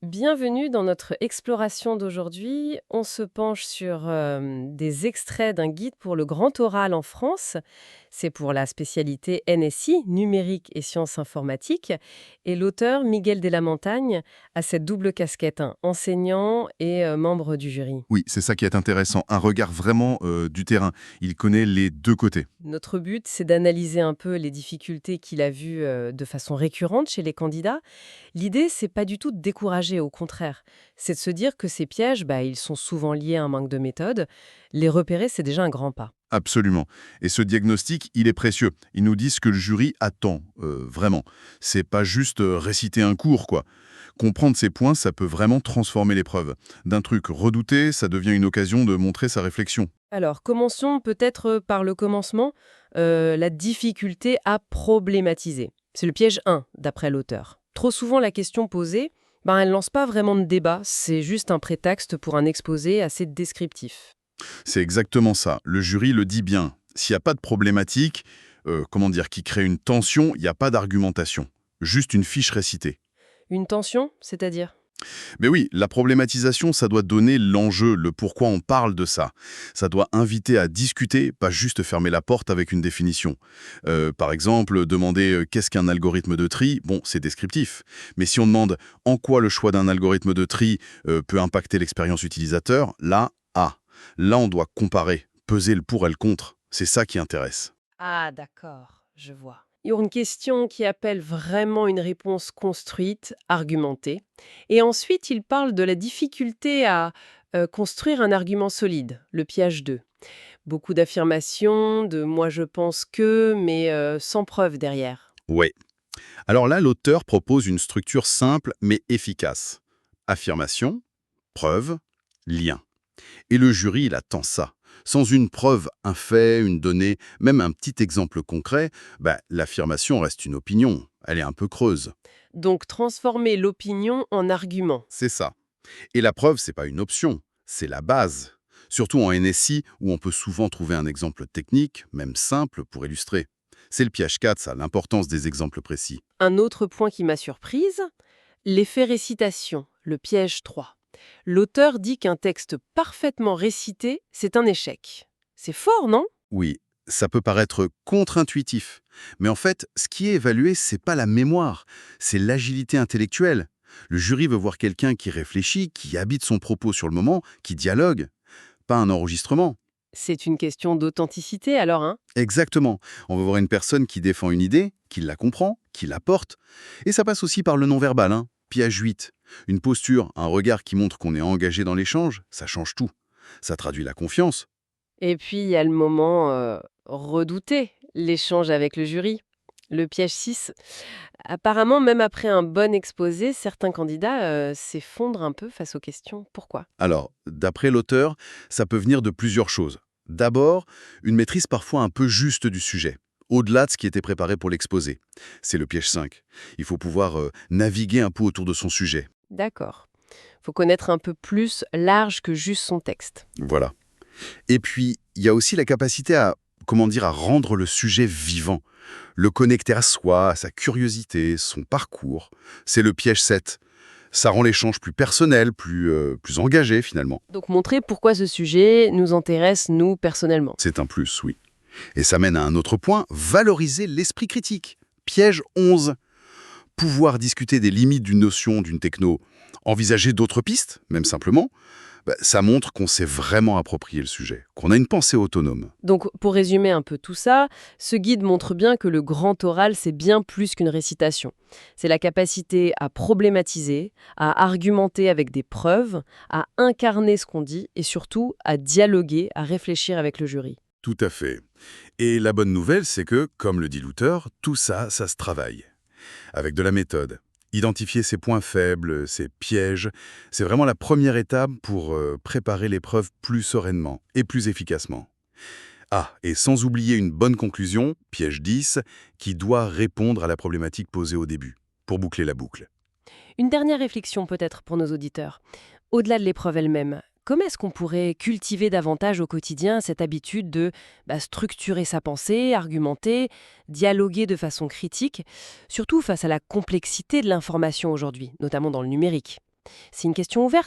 Bienvenue dans notre exploration d'aujourd'hui. On se penche sur des extraits d'un guide pour le grand oral en France. C'est pour la spécialité NSI, numérique et sciences informatiques. Et l'auteur, Miguel de la Montagne, a cette double casquette, hein, enseignant et membre du jury. Oui, c'est ça qui est intéressant, un regard vraiment du terrain. Il connaît les deux côtés. Notre but, c'est d'analyser un peu les difficultés qu'il a vues de façon récurrente chez les candidats. L'idée, c'est pas du tout de décourager, au contraire. C'est de se dire que ces pièges, ils sont souvent liés à un manque de méthode. Les repérer, c'est déjà un grand pas. Absolument. Et ce diagnostic, il est précieux. Il nous dit ce que le jury attend, vraiment. C'est pas juste réciter un cours, quoi. Comprendre ces points, ça peut vraiment transformer l'épreuve. D'un truc redouté, ça devient une occasion de montrer sa réflexion. Alors, commençons peut-être par le commencement, la difficulté à problématiser. C'est le piège 1, d'après l'auteur. Trop souvent, la question posée, elle lance pas vraiment de débat, c'est juste un prétexte pour un exposé assez descriptif. C'est exactement ça. Le jury le dit bien. S'il n'y a pas de problématique, qui crée une tension, il n'y a pas d'argumentation. Juste une fiche récitée. Une tension, c'est-à-dire? Mais oui, la problématisation, ça doit donner l'enjeu, le pourquoi on parle de ça. Ça doit inviter à discuter, pas juste fermer la porte avec une définition. Par exemple, demander qu'est-ce qu'un algorithme de tri, bon, c'est descriptif. Mais si on demande en quoi le choix d'un algorithme de tri peut impacter l'expérience utilisateur, là, on doit comparer, peser le pour et le contre. C'est ça qui intéresse. Ah, d'accord, je vois. Il y a une question qui appelle vraiment une réponse construite, argumentée. Et ensuite, il parle de la difficulté à construire un argument solide, le piège 2. Beaucoup d'affirmations, de moi je pense que, mais sans preuve derrière. Ouais. Alors là, l'auteur propose une structure simple mais efficace. Affirmation, preuve, lien. Et le jury, il attend ça. Sans une preuve, un fait, une donnée, même un petit exemple concret, l'affirmation reste une opinion. Elle est un peu creuse. Donc transformer l'opinion en argument. C'est ça. Et la preuve, c'est pas une option, c'est la base. Surtout en NSI, où on peut souvent trouver un exemple technique, même simple, pour illustrer. C'est le piège 4, ça, l'importance des exemples précis. Un autre point qui m'a surprise, l'effet récitation, le piège 3. L'auteur dit qu'un texte parfaitement récité, c'est un échec. C'est fort, non? Oui, ça peut paraître contre-intuitif. Mais en fait, ce qui est évalué, c'est pas la mémoire, c'est l'agilité intellectuelle. Le jury veut voir quelqu'un qui réfléchit, qui habite son propos sur le moment, qui dialogue, pas un enregistrement. C'est une question d'authenticité alors, hein? Exactement. On veut voir une personne qui défend une idée, qui la comprend, qui la porte. Et ça passe aussi par le non-verbal, hein. Piège 8. Une posture, un regard qui montre qu'on est engagé dans l'échange, ça change tout. Ça traduit la confiance. Et puis il y a le moment redouté, l'échange avec le jury. Le piège 6. Apparemment, même après un bon exposé, certains candidats s'effondrent un peu face aux questions. Pourquoi? Alors, d'après l'auteur, ça peut venir de plusieurs choses. D'abord, une maîtrise parfois un peu juste du sujet, au-delà de ce qui était préparé pour l'exposé. C'est le piège 5. Il faut pouvoir naviguer un peu autour de son sujet. D'accord. Faut connaître un peu plus large que juste son texte. Voilà. Et puis, il y a aussi la capacité à rendre le sujet vivant, le connecter à soi, à sa curiosité, son parcours. C'est le piège 7. Ça rend l'échange plus personnel, plus engagé finalement. Donc montrer pourquoi ce sujet nous intéresse, nous, personnellement. C'est un plus, oui. Et ça mène à un autre point, valoriser l'esprit critique. Piège 11. Pouvoir discuter des limites d'une notion, d'une techno, envisager d'autres pistes, même simplement, ça montre qu'on s'est vraiment approprié le sujet, qu'on a une pensée autonome. Donc, pour résumer un peu tout ça, ce guide montre bien que le grand oral, c'est bien plus qu'une récitation. C'est la capacité à problématiser, à argumenter avec des preuves, à incarner ce qu'on dit et surtout à dialoguer, à réfléchir avec le jury. Tout à fait. Et la bonne nouvelle, c'est que, comme le dit l'auteur, tout ça, ça se travaille. Avec de la méthode. Identifier ses points faibles, ses pièges, c'est vraiment la première étape pour préparer l'épreuve plus sereinement et plus efficacement. Ah, et sans oublier une bonne conclusion, piège 10, qui doit répondre à la problématique posée au début, pour boucler la boucle. Une dernière réflexion peut-être pour nos auditeurs. Au-delà de l'épreuve elle-même, comment est-ce qu'on pourrait cultiver davantage au quotidien cette habitude de structurer sa pensée, argumenter, dialoguer de façon critique, surtout face à la complexité de l'information aujourd'hui, notamment dans le numérique? C'est une question ouverte.